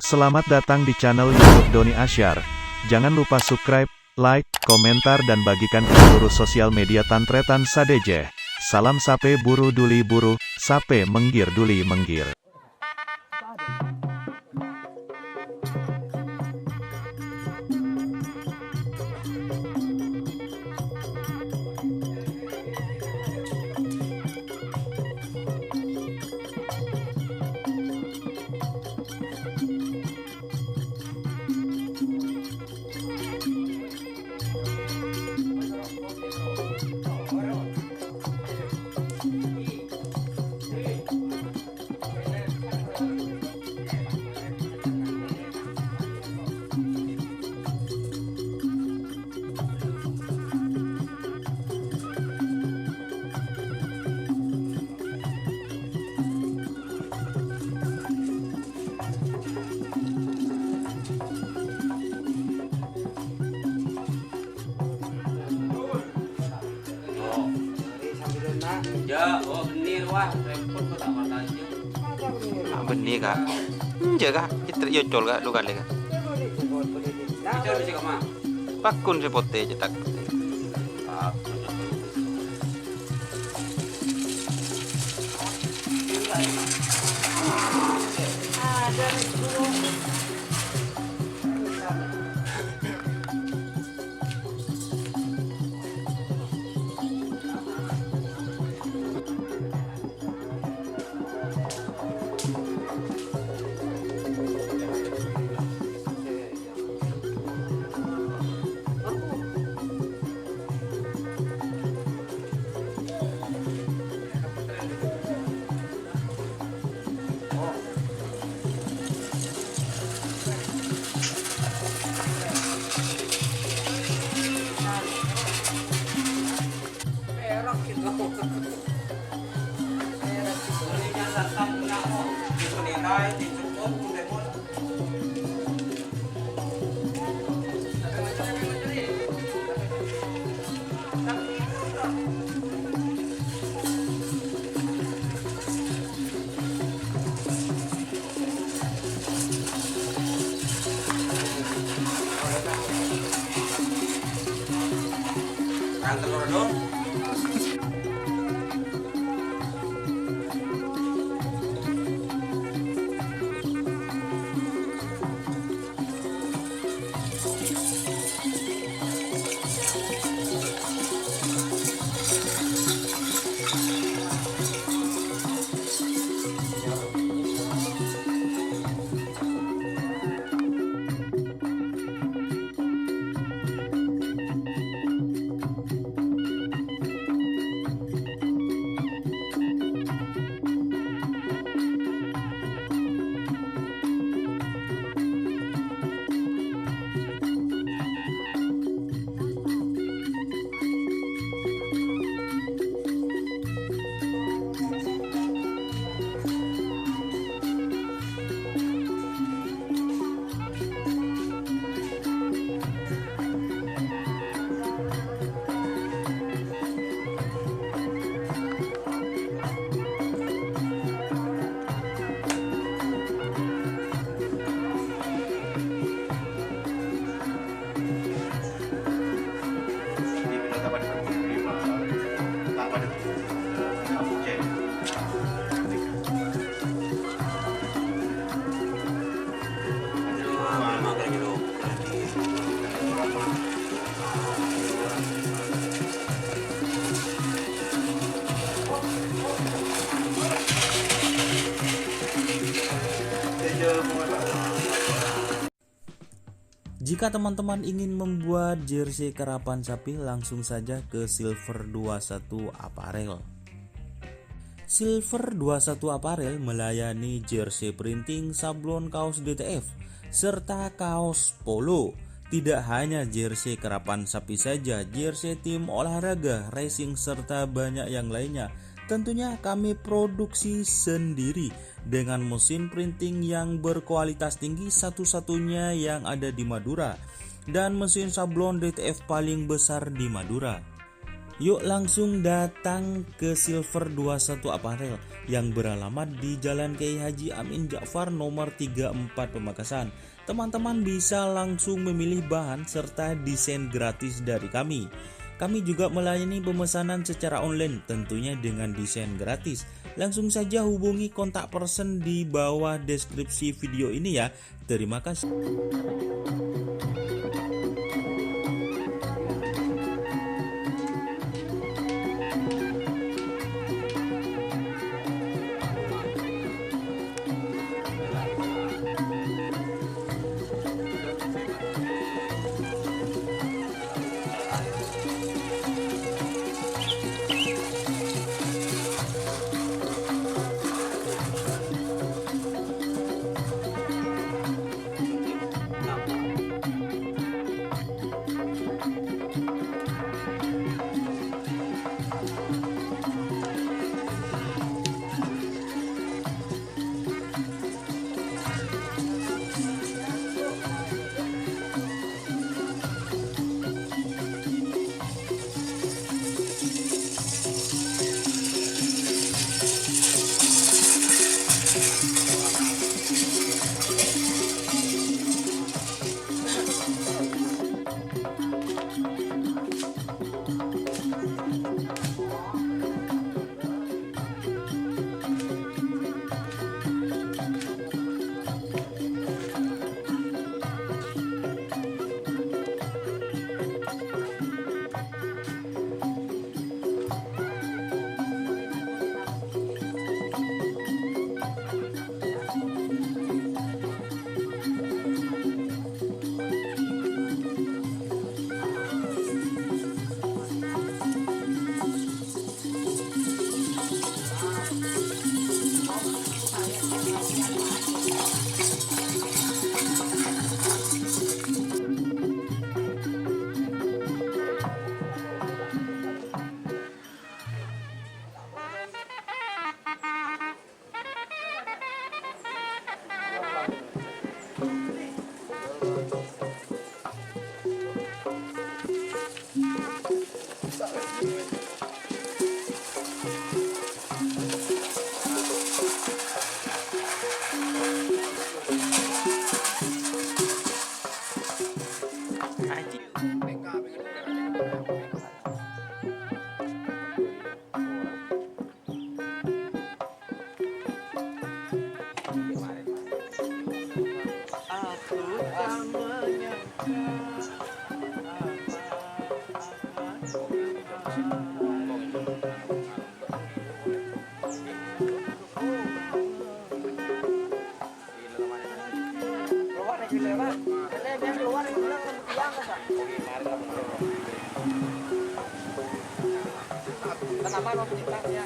Selamat datang di channel YouTube Doni Asyar. Jangan lupa subscribe, like, komentar dan bagikan ke seluruh sosial media Tantretan Sadeje. Salam sape buru duli buru, sape menggir duli menggir. Ya, oh benih wah, repot kok tak makan aja. Benih kak, kak, kita yocol kak, lu kali kak. Kita bisa kemana? Pakun si pote cetak. Perak gitu. Perak gitu. Ini nyasar tamu namo. Itu nilai di cukup udah pun. Kan telur dong. Jika teman-teman ingin membuat jersey karapan sapi, langsung saja ke Silver 21 Apparel. Silver 21 Apparel melayani jersey printing, sablon kaos DTF, serta kaos polo. Tidak hanya jersey karapan sapi saja, jersey tim olahraga, racing, serta banyak yang lainnya. Tentunya kami produksi sendiri dengan mesin printing yang berkualitas tinggi, satu-satunya yang ada di Madura, dan mesin sablon DTF paling besar di Madura. Yuk langsung datang ke Silver 21 Apparel yang beralamat di Jalan Kiai Haji Amin Ja'far nomor 34 Pamekasan. Teman-teman bisa langsung memilih bahan serta desain gratis dari kami. Kami juga melayani pemesanan secara online tentunya dengan desain gratis. Langsung saja hubungi kontak person di bawah deskripsi video ini ya. Terima kasih. Tanaman mau penyimpannya.